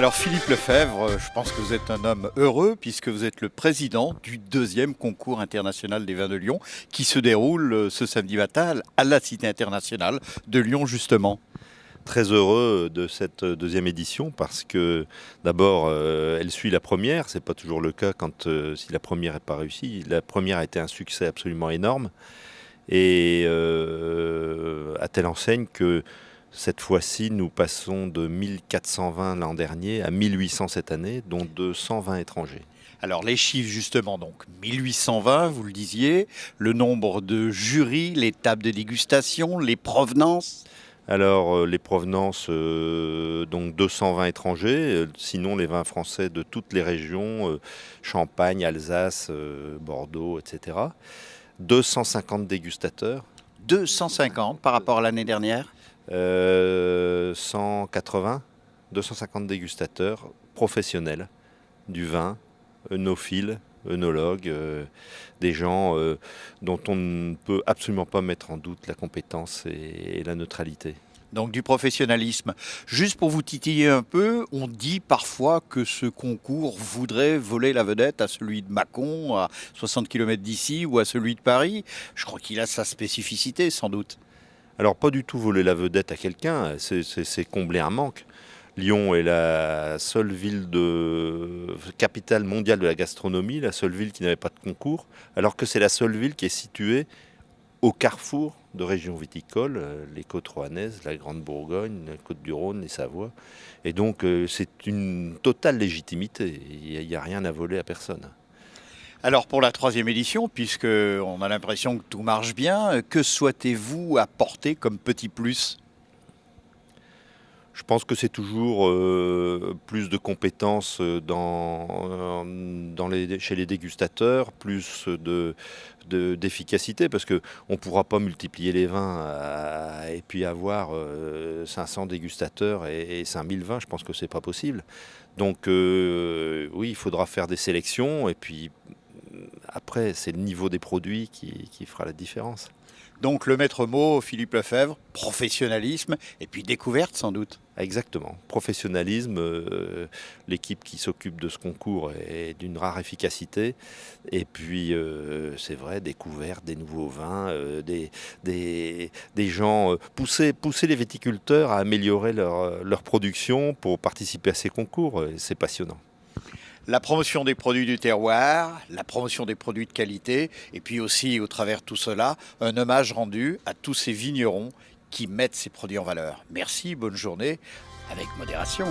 Alors Philippe Lefebvre, je pense que vous êtes un homme heureux puisque vous êtes le président du deuxième concours international des vins de Lyon qui se déroule ce samedi matin à la Cité internationale de Lyon justement. Très heureux de cette deuxième édition parce que d'abord elle suit la première, c'est pas toujours le cas quand si la première n'est pas réussie. La première a été un succès absolument énorme et à telle enseigne que cette fois-ci nous passons de 1420 l'an dernier à 1800 cette année, dont 220 étrangers. Alors les chiffres justement, donc 1820, vous le disiez, le nombre de jurys, les tables de dégustation, les provenances. Alors les provenances, donc 220 étrangers, sinon les vins français de toutes les régions, Champagne, Alsace, Bordeaux, etc. 250 dégustateurs. 250 par rapport à l'année dernière. 180, 250 dégustateurs professionnels du vin, œnophiles, œnologues, des gens dont on ne peut absolument pas mettre en doute la compétence et la neutralité. Donc du professionnalisme. Juste pour vous titiller un peu, on dit parfois que ce concours voudrait voler la vedette à celui de Mâcon, à 60 km d'ici, ou à celui de Paris. Je crois qu'il a sa spécificité sans doute. Alors pas du tout voler la vedette à quelqu'un, c'est combler un manque. Lyon est la seule ville capitale mondiale de la gastronomie, la seule ville qui n'avait pas de concours, alors que c'est la seule ville qui est située au carrefour de régions viticoles, les côtes rouennaises, la Grande Bourgogne, la Côte-du-Rhône, les Savoies. Et donc c'est une totale légitimité, il n'y a rien à voler à personne. Alors pour la troisième édition, puisqu'on a l'impression que tout marche bien, que souhaitez-vous apporter comme petit plus ? Je pense que c'est toujours plus de compétences chez les dégustateurs, plus d'efficacité, parce qu'on ne pourra pas multiplier les vins et puis avoir 500 dégustateurs et 5000 vins, je pense que ce n'est pas possible. Donc oui, il faudra faire des sélections, et puis après, c'est le niveau des produits qui fera la différence. Donc le maître mot, Philippe Lefebvre, professionnalisme et puis découverte sans doute. Exactement. Professionnalisme, l'équipe qui s'occupe de ce concours est d'une rare efficacité. Et puis, c'est vrai, découverte, des nouveaux vins, des gens, pousser les viticulteurs à améliorer leur production pour participer à ces concours. C'est passionnant. La promotion des produits du terroir, la promotion des produits de qualité, et puis aussi, au travers de tout cela, un hommage rendu à tous ces vignerons qui mettent ces produits en valeur. Merci, bonne journée, avec modération.